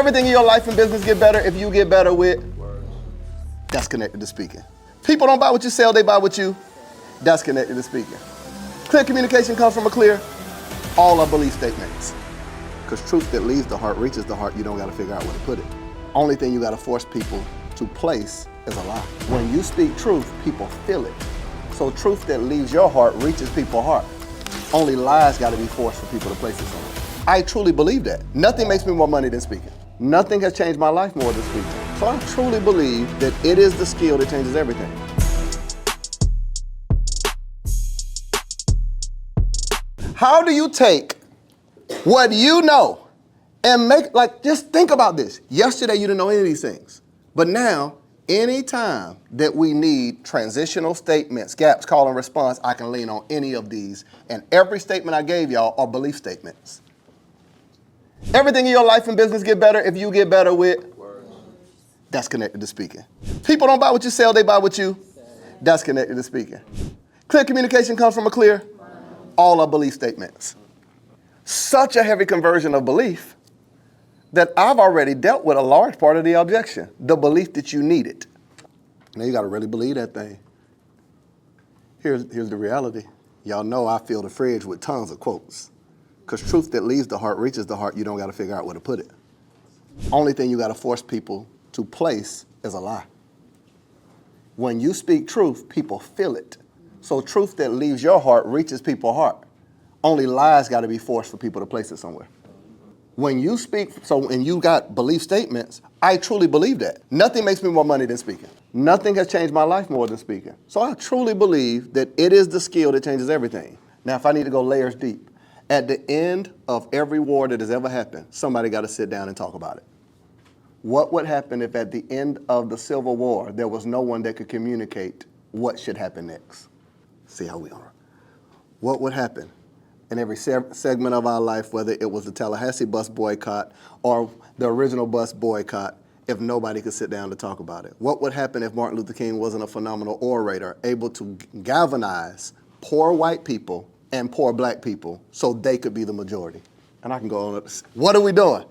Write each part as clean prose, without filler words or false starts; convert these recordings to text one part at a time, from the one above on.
Everything in your life and business get better if you get better with words. That's connected to speaking. People don't buy what you sell, they buy what you. That's connected to speaking. Clear communication comes from a clear, all are belief statements. Because truth that leaves the heart reaches the heart, you don't got to figure out where to put it. Only thing you got to force people to place is a lie. When you speak truth, people feel it. So truth that leaves your heart reaches people's heart. Only lies got to be forced for people to place it somewhere. I truly believe that. Nothing makes me more money than speaking. Nothing has changed my life more than speaking. So I truly believe that it is the skill that changes everything. How do you take what you know and make, like, just think about this. Yesterday you didn't know any of these things. But now, anytime that we need transitional statements, gaps, call and response, I can lean on any of these. And every statement I gave y'all are belief statements. Everything in your life and business get better if you get better with words. That's connected to speaking. People don't buy what you sell, they buy what you. That's connected to speaking. Clear communication comes from a clear, all are belief statements. Such a heavy conversion of belief that I've already dealt with a large part of the objection, the belief that you need it. Now you got to really believe that thing. Here's the reality. Y'all know I fill the fridge with tons of quotes. Because truth that leaves the heart reaches the heart, you don't got to figure out where to put it. Only thing you got to force people to place is a lie. When you speak truth, people feel it. So truth that leaves your heart reaches people's heart. Only lies got to be forced for people to place it somewhere. When you speak, so when you got belief statements, I truly believe that. Nothing makes me more money than speaking. Nothing has changed my life more than speaking. So I truly believe that it is the skill that changes everything. Now, if I need to go layers deep, at the end of every war that has ever happened, somebody got to sit down and talk about it. What would happen if at the end of the Civil War, there was no one that could communicate what should happen next? See how we are. What would happen in every segment of our life, whether it was the Tallahassee bus boycott or the original bus boycott, if nobody could sit down to talk about it? What would happen if Martin Luther King wasn't a phenomenal orator, able to galvanize poor white people and poor black people so they could be the majority? And I can go on. What are we doing?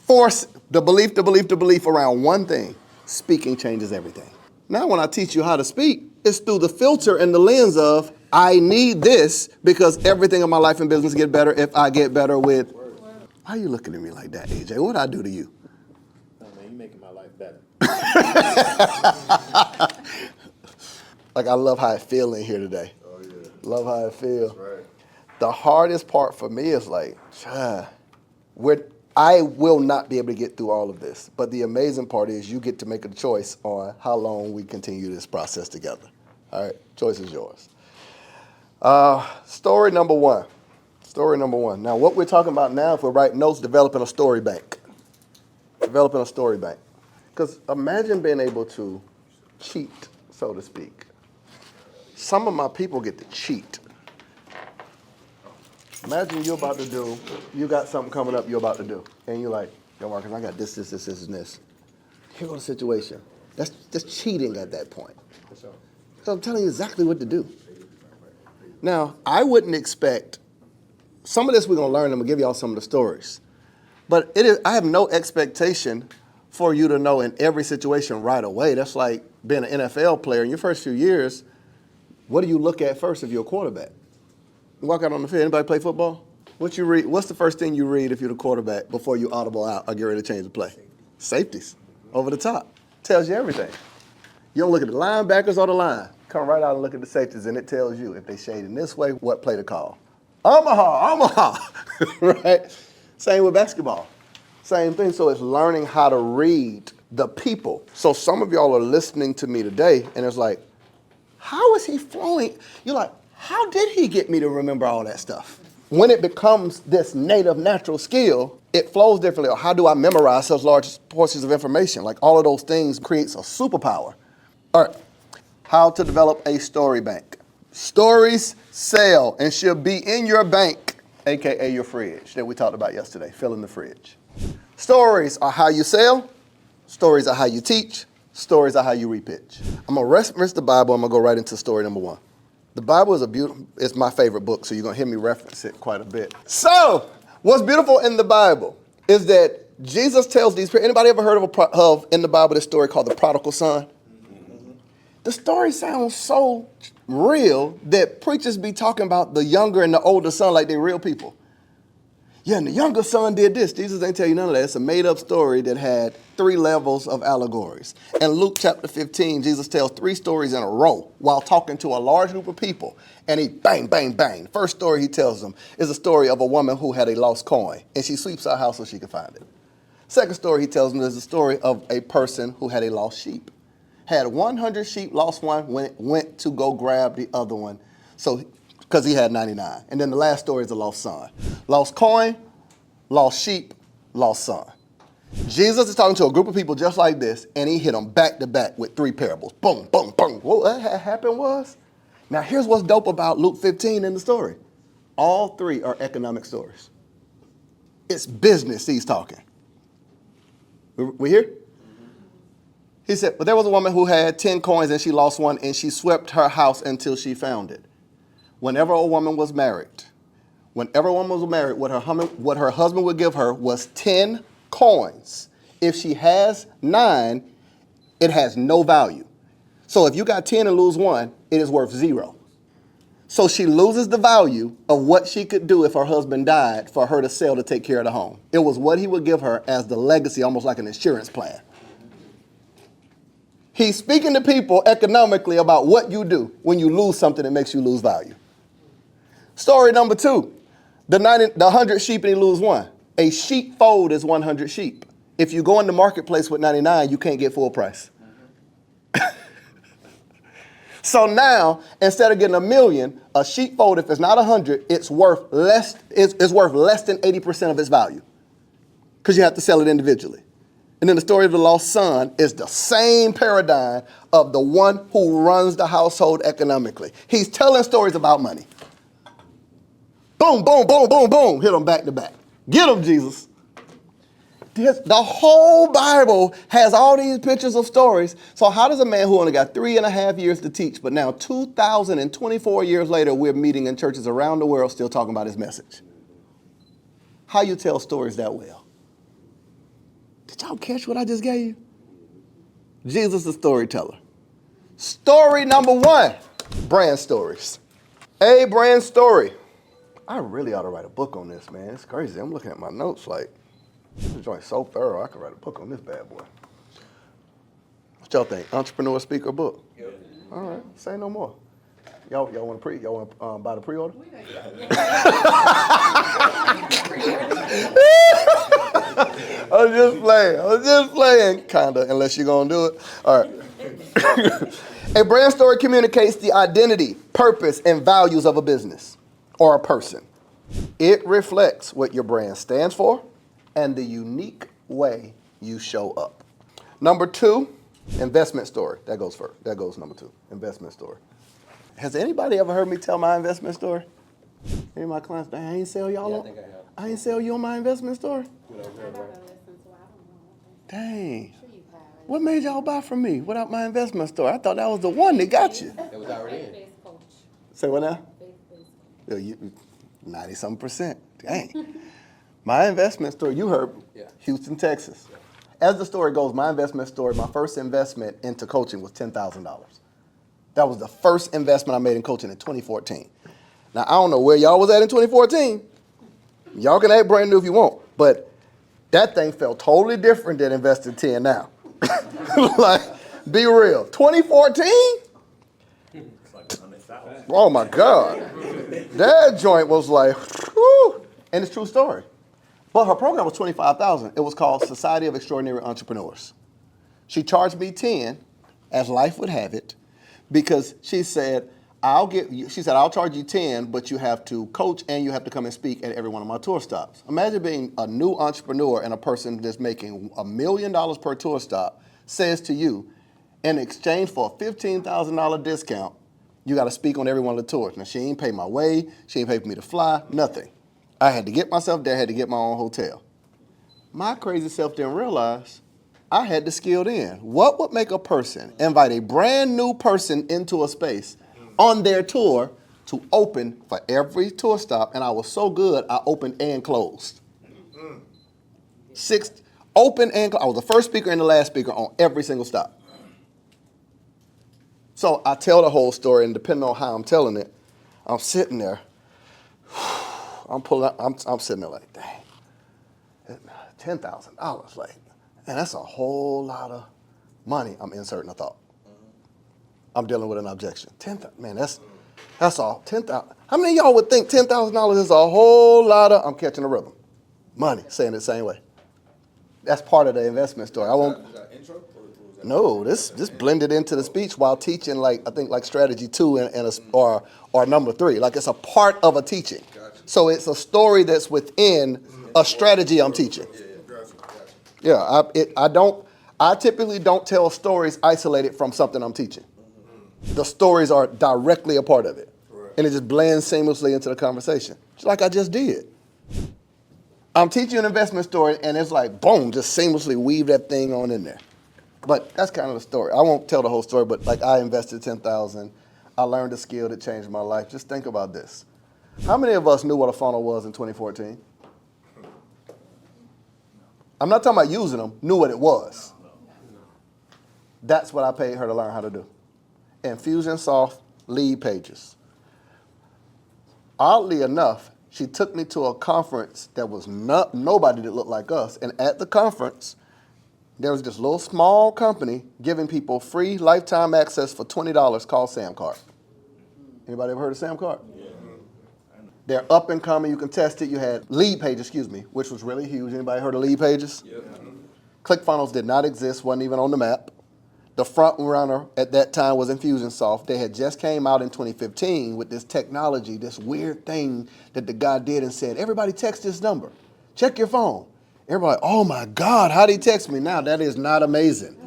Force the belief around one thing. Speaking changes everything. Now when I teach you how to speak, it's through the filter and the lens of, I need this because everything in my life and business get better if I get better with. Why are you looking at me like that, AJ? What'd I do to you? Oh, man, you're making my life better. Like, I love how I feel in here today. Oh, yeah. Love how I feel. That's right. The hardest part for me is like, I will not be able to get through all of this. But the amazing part is you get to make a choice on how long we continue this process together. All right, choice is yours. Story number one. Story number one. Now, what we're talking about now, if we're writing notes, developing a story bank. Developing a story bank. Because imagine being able to cheat, so to speak. Some of my people get to cheat. Imagine you're about to do, you got something coming up you're about to do. And you're like, yo, Marcus, I got this, and this. Here goes the situation. That's just cheating at that point. So I'm telling you exactly what to do. Now, I wouldn't expect, some of this we're going to learn, I'm going to give y'all some of the stories. But I have no expectation for you to know in every situation right away. That's like being an NFL player. In your first few years, what do you look at first if you're a quarterback? You walk out on the field, anybody play football? What you read? What's the first thing you read if you're the quarterback before you audible out or get ready to change the play? Safeties, over the top. Tells you everything. You don't look at the linebackers or the line. Come right out and look at the safeties, and it tells you if they shade in this way, what play to call. Omaha, right? Same with basketball. Same thing, so it's learning how to read the people. So some of y'all are listening to me today, and it's like, how is he flowing? You're like, how did he get me to remember all that stuff? When it becomes this native, natural skill, it flows differently. Or how do I memorize such large portions of information? Like all of those things creates a superpower. All right, how to develop a story bank. Stories sell and should be in your bank, AKA your fridge that we talked about yesterday, filling the fridge. Stories are how you sell. Stories are how you teach. Stories are how you repitch. I'm gonna reference the Bible. I'm gonna go right into story number one. The Bible is it's my favorite book, so you're gonna hear me reference it quite a bit. So, what's beautiful in the Bible is that Jesus tells these people, anybody ever heard of in the Bible this story called the prodigal son? The story sounds so real that preachers be talking about the younger and the older son like they're real people. Yeah, and the younger son did this. Jesus ain't tell you none of that. It's a made-up story that had 3 levels of allegories. In Luke chapter 15, Jesus tells 3 stories in a row while talking to a large group of people. And he bang, bang, bang. First story he tells them is a story of a woman who had a lost coin, and she sweeps her house so she can find it. Second story he tells them is a story of a person who had a lost sheep. Had 100 sheep, lost one, went to go grab the other one, because he had 99. And then the last story is the lost son. Lost coin, lost sheep, lost son. Jesus is talking to a group of people just like this, and he hit them back to back with 3 parables. Boom, boom, boom. What happened was, now here's what's dope about Luke 15 in the story. All 3 are economic stories. It's business he's talking. We here? He said, but there was a woman who had 10 coins and she lost one, and she swept her house until she found it. Whenever a woman was married, what her husband would give her was 10 coins. If she has 9, it has no value. So if you got 10 and lose 1, it is worth 0. So she loses the value of what she could do if her husband died for her to sell to take care of the home. It was what he would give her as the legacy, almost like an insurance plan. He's speaking to people economically about what you do when you lose something that makes you lose value. Story number 2, the 100 sheep and he lose 1. A sheepfold is 100 sheep. If you go in the marketplace with 99, you can't get full price. So now, instead of getting $1 million, a sheepfold, if it's not 100, it's worth less than 80% of its value, because you have to sell it individually. And then the story of the lost son is the same paradigm of the one who runs the household economically. He's telling stories about money. Boom, boom, boom, boom, boom. Hit them back to back. Get them, Jesus. The whole Bible has all these pictures of stories. So how does a man who only got 3.5 years to teach, but now 2,024 years later, we're meeting in churches around the world still talking about his message? How you tell stories that well? Did y'all catch what I just gave you? Jesus the storyteller. Story number 1, brand stories. A brand story. I really ought to write a book on this, man. It's crazy. I'm looking at my notes like, this joint's so thorough, I could write a book on this bad boy. What y'all think? Entrepreneur, speaker, book? Yep. All right, say no more. Y'all want to buy the pre-order? I'm just playing, kinda, unless you're gonna do it. All right. A brand story communicates the identity, purpose, and values of a business or a person. It reflects what your brand stands for and the unique way you show up. Number 2, investment story. That goes first. That goes number 2, investment story. Has anybody ever heard me tell my investment story? Any of my clients, I ain't sell y'all on? I think I have. I ain't sell you on my investment story? Dang. What made y'all buy from me without my investment story? I thought that was the one that got you. It was already in. Say what now? 90-something%. Dang. My investment story, you heard, Houston, Texas. As the story goes, my investment story, my first investment into coaching was $10,000. That was the first investment I made in coaching in 2014. Now, I don't know where y'all was at in 2014. Y'all can act brand new if you want, but that thing felt totally different than investing 10 now. Like, be real. 2014? Oh my God. That joint was like, whew. And it's a true story. But her program was $25,000. It was called Society of Extraordinary Entrepreneurs. She charged me 10, as life would have it, because she said, I'll charge you 10, but you have to coach and you have to come and speak at every one of my tour stops. Imagine being a new entrepreneur and a person that's making $1 million per tour stop says to you, in exchange for a $15,000 discount, you got to speak on every one of the tours. Now, she ain't pay my way, she ain't pay for me to fly, nothing. I had to get myself there, I had to get my own hotel. My crazy self didn't realize I had to skilled in. What would make a person invite a brand new person into a space on their tour to open for every tour stop? And I was so good, I opened and closed. Open and closed. I was the first speaker and the last speaker on every single stop. So I tell the whole story, and depending on how I'm telling it, I'm sitting there. I'm sitting there like, dang, $10,000, like, man, that's a whole lot of money. I'm inserting a thought. I'm dealing with an objection. Man, that's all. 10,000. How many of y'all would think $10,000 is a whole lot of? I'm catching the rhythm. Money, saying it the same way. That's part of the investment story. I won't. Was that intro? Or was that No, this blended into the speech while teaching, like I think like strategy 2 or number 3. Like it's a part of a teaching. Gotcha. So it's a story that's within a strategy I'm teaching. Gotcha. Yeah, I typically don't tell stories isolated from something I'm teaching. The stories are directly a part of it. Right. And it just blends seamlessly into the conversation, just like I just did. I'm teaching an investment story, and it's like, boom, just seamlessly weave that thing on in there. But that's kind of the story. I won't tell the whole story, but like I invested $10,000. I learned a skill that changed my life. Just think about this. How many of us knew what a funnel was in 2014? I'm not talking about using them, knew what it was. That's what I paid her to learn how to do. Infusionsoft lead pages. Oddly enough, she took me to a conference that was nobody that looked like us. And at the conference, there was this little small company giving people free lifetime access for $20 called SamCart. Anybody ever heard of SamCart? Yeah. They're up and coming. You can test it. You had lead pages, which was really huge. Anybody heard of lead pages? Yeah. ClickFunnels did not exist, wasn't even on the map. The front runner at that time was Infusionsoft. They had just came out in 2015 with this technology, this weird thing that the guy did and said, everybody text this number. Check your phone. Everybody, oh my God, how'd he text me now? That is not amazing.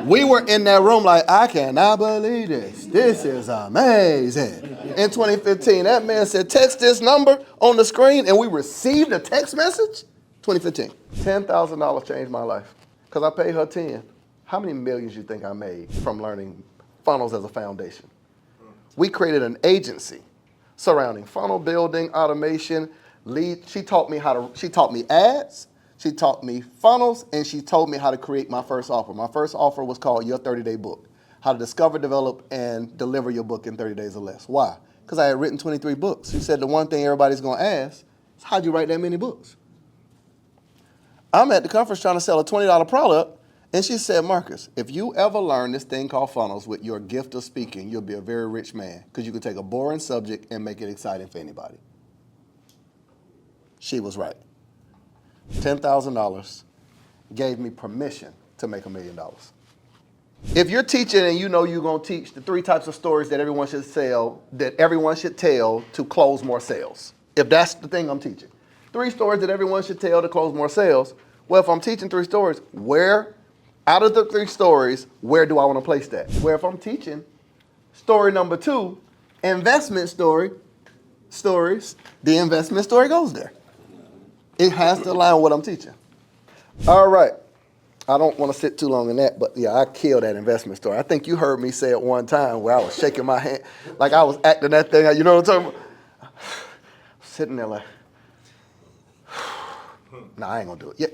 We were in that room like, I cannot believe this. This is amazing. In 2015, that man said, text this number on the screen, and we received a text message? 2015. $10,000 changed my life because I paid her 10. How many millions you think I made from learning funnels as a foundation? We created an agency surrounding funnel building, automation, lead. She taught me ads, she taught me funnels, and she told me how to create my first offer. My first offer was called Your 30-Day Book, how to discover, develop, and deliver your book in 30 days or less. Why? Because I had written 23 books. She said the one thing everybody's going to ask is, how'd you write that many books? I'm at the conference trying to sell a $20 product, and she said, Marcus, if you ever learn this thing called funnels with your gift of speaking, you'll be a very rich man because you can take a boring subject and make it exciting for anybody. She was right. $10,000 gave me permission to make $1 million. If you're teaching and you know you're going to teach the 3 types of stories that everyone should tell to close more sales, if that's the thing I'm teaching, 3 stories that everyone should tell to close more sales, well, if I'm teaching 3 stories, out of the 3 stories, where do I want to place that? Where if I'm teaching story number 2, investment stories, the investment story goes there. It has to align with what I'm teaching. All right. I don't want to sit too long in that, but yeah, I killed that investment story. I think you heard me say it one time where I was shaking my hand, like I was acting that thing out. You know what I'm talking about? Sitting there like, nah, I ain't going to do it. Yeah.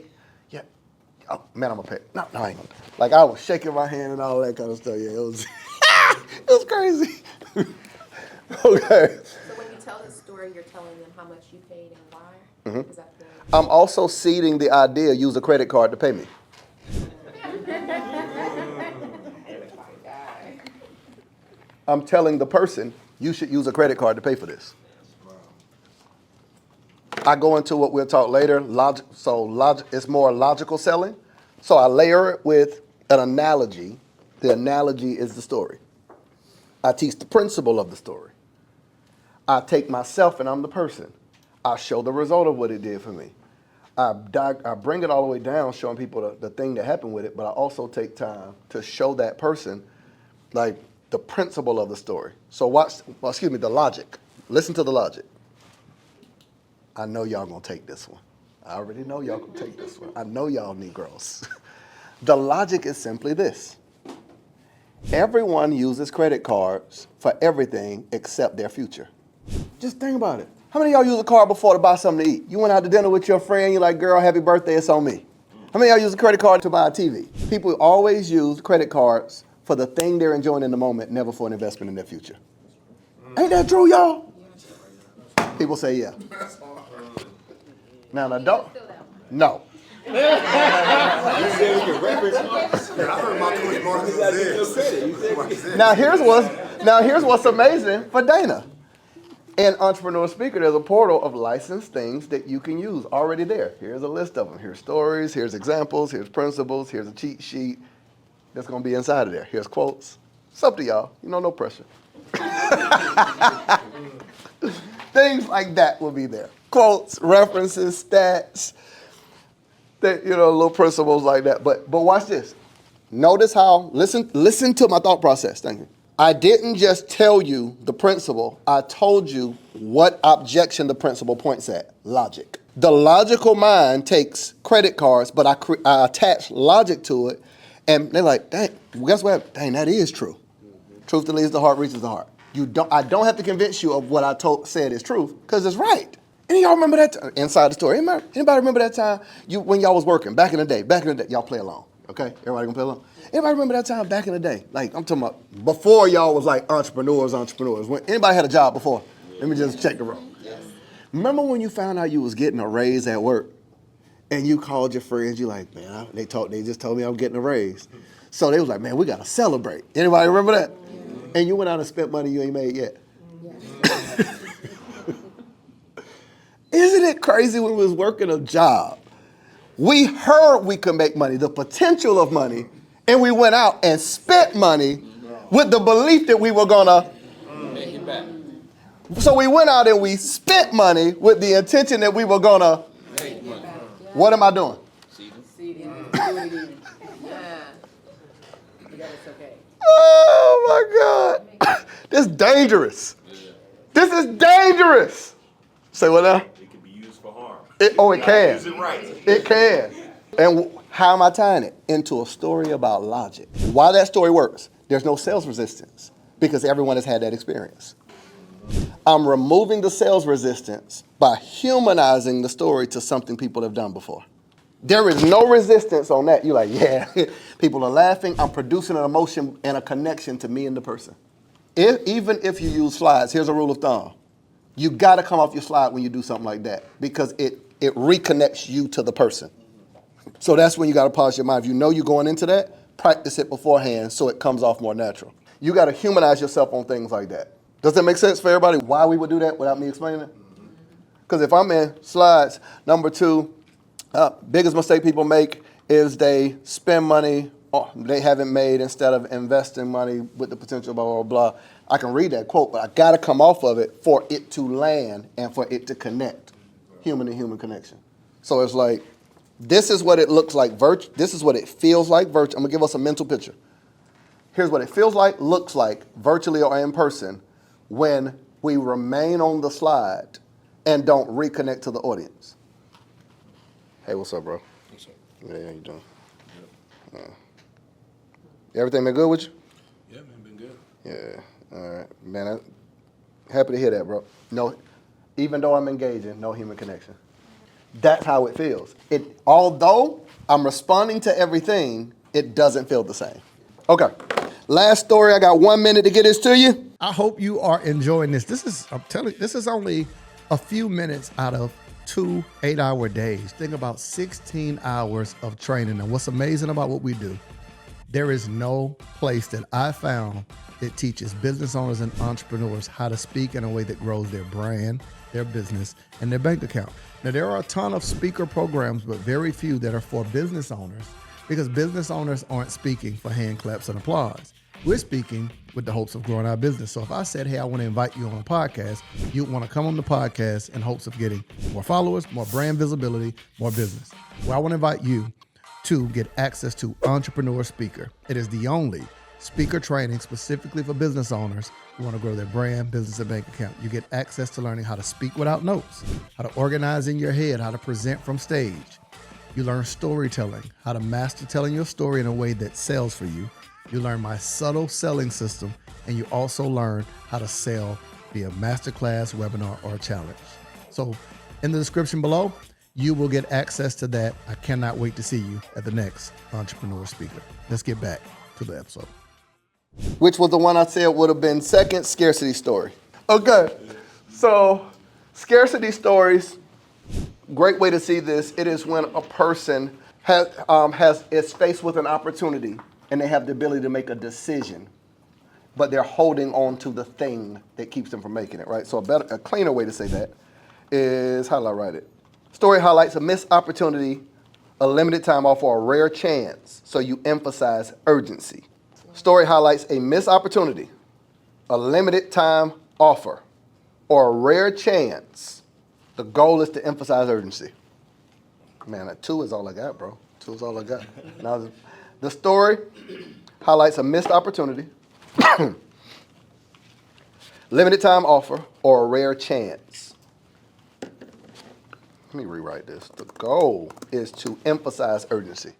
Oh, man, I'm going to pay. No, I ain't going to do it. Like I was shaking my hand and all that kind of stuff. Yeah, it was, it was crazy. Okay. So when you tell this story, you're telling them how much you paid and why? Mm-hmm. Is that the... I'm also seeding the idea, use a credit card to pay me. I'm telling the person, you should use a credit card to pay for this. I go into what we'll talk later. It's more logical selling. So I layer it with an analogy. The analogy is the story. I teach the principle of the story. I take myself and I'm the person. I show the result of what it did for me. I bring it all the way down, showing people the thing that happened with it, but I also take time to show that person like the principle of the story. So the logic. Listen to the logic. I know y'all gonna take this one. I already know y'all gonna take this one. I know y'all Negroes. The logic is simply this. Everyone uses credit cards for everything except their future. Just think about it. How many of y'all use a card before to buy something to eat? You went out to dinner with your friend, you're like, girl, happy birthday, it's on me. How many of y'all use a credit card to buy a TV? People always use credit cards for the thing they're enjoying in the moment, never for an investment in their future. Ain't that true, y'all? People say yeah. Now, don't. No. You said we can reference. I heard my Coach Marcus said. Now here's what's amazing for Dana. In Entrepreneur Speaker, there's a portal of licensed things that you can use already there. Here's a list of them. Here's stories, here's examples, here's principles, here's a cheat sheet that's gonna be inside of there. Here's quotes. It's up to y'all. You know, no pressure. Things like that will be there. Quotes, references, stats, that, little principles like that. But watch this. Notice how, listen to my thought process. Thank you. I didn't just tell you the principle. I told you what objection the principle points at. Logic. The logical mind takes credit cards, but I attach logic to it, and they're like, dang, guess what? Dang, that is true. Truth that leads the heart reaches the heart. I don't have to convince you of what I said is truth, because it's right. Any of y'all remember that inside the story? Anybody remember that time when y'all was working back in the day? Y'all play along, okay? Everybody gonna play along? Anybody remember that time back in the day? Like, I'm talking about before y'all was like entrepreneurs. When anybody had a job before? Let me just check the room. Yes. Remember when you found out you was getting a raise at work, and you called your friends? You like, man, they just told me I'm getting a raise. So they was like, man, we gotta celebrate. Anybody remember that? Yeah. And you went out and spent money you ain't made yet. Yeah. Isn't it crazy when we was working a job? We heard we could make money, the potential of money, and we went out and spent money with the belief that we were gonna make it back. So we went out and we spent money with the intention that we were gonna make money. What am I doing? Seeding. Yeah. Oh my God. This is dangerous. This is dangerous. Say what now? It can be used for harm. It can. Use it right. It can. And how am I tying it? Into a story about logic. Why that story works? There's no sales resistance because everyone has had that experience. I'm removing the sales resistance by humanizing the story to something people have done before. There is no resistance on that. You're like, yeah, people are laughing. I'm producing an emotion and a connection to me and the person. Even if you use slides, here's a rule of thumb. You got to come off your slide when you do something like that because it reconnects you to the person. So that's when you got to pause your mind. If you know you're going into that, practice it beforehand so it comes off more natural. You got to humanize yourself on things like that. Does that make sense for everybody why we would do that without me explaining it? Because if I'm in slides, number 2, biggest mistake people make is they spend money they haven't made instead of investing money with the potential, blah, blah, blah. I can read that quote, but I got to come off of it for it to land and for it to connect, human to human connection. So it's like, this is what it looks like, this is what it feels like, I'm going to give us a mental picture. Here's what it feels like, looks like, virtually or in person, when we remain on the slide and don't reconnect to the audience. Hey, what's up, bro? What's up? Yeah, how you doing? Everything been good with you? Yeah, man, been good. Yeah, all right. Man, I'm happy to hear that, bro. No, even though I'm engaging, no human connection. That's how it feels. Although I'm responding to everything, it doesn't feel the same. Okay, last story. I got 1 minute to get this to you. I hope you are enjoying this. I'm telling you, this is only a few minutes out of 2 8-hour days. Think about 16 hours of training. And what's amazing about what we do, there is no place that I found that teaches business owners and entrepreneurs how to speak in a way that grows their brand, their business, and their bank account. Now, there are a ton of speaker programs, but very few that are for business owners because business owners aren't speaking for hand claps and applause. We're speaking with the hopes of growing our business. So if I said, hey, I want to invite you on a podcast, you'd want to come on the podcast in hopes of getting more followers, more brand visibility, more business. Well, I want to invite you to get access to Entrepreneur Speaker. It is the only speaker training specifically for business owners who want to grow their brand, business, and bank account. You get access to learning how to speak without notes, how to organize in your head, how to present from stage. You learn storytelling, how to master telling your story in a way that sells for you. You learn my subtle selling system, and you also learn how to sell via masterclass, webinar, or challenge. So in the description below, you will get access to that. I cannot wait to see you at the next Entrepreneur Speaker. Let's get back to the episode. Which was the one I said would have been second, scarcity story. Okay, so scarcity stories, great way to see this. It is when a person is faced with an opportunity and they have the ability to make a decision, but they're holding on to the thing that keeps them from making it, right? So a cleaner way to say that is, how do I write it? Story highlights a missed opportunity, a limited time offer, or a rare chance, so you emphasize urgency. Story highlights a missed opportunity, a limited time offer, or a rare chance. The goal is to emphasize urgency. Man, that 2 is all I got, bro. 2 is all I got. Now, the story highlights a missed opportunity, limited time offer, or a rare chance. Let me rewrite this. The goal is to emphasize urgency.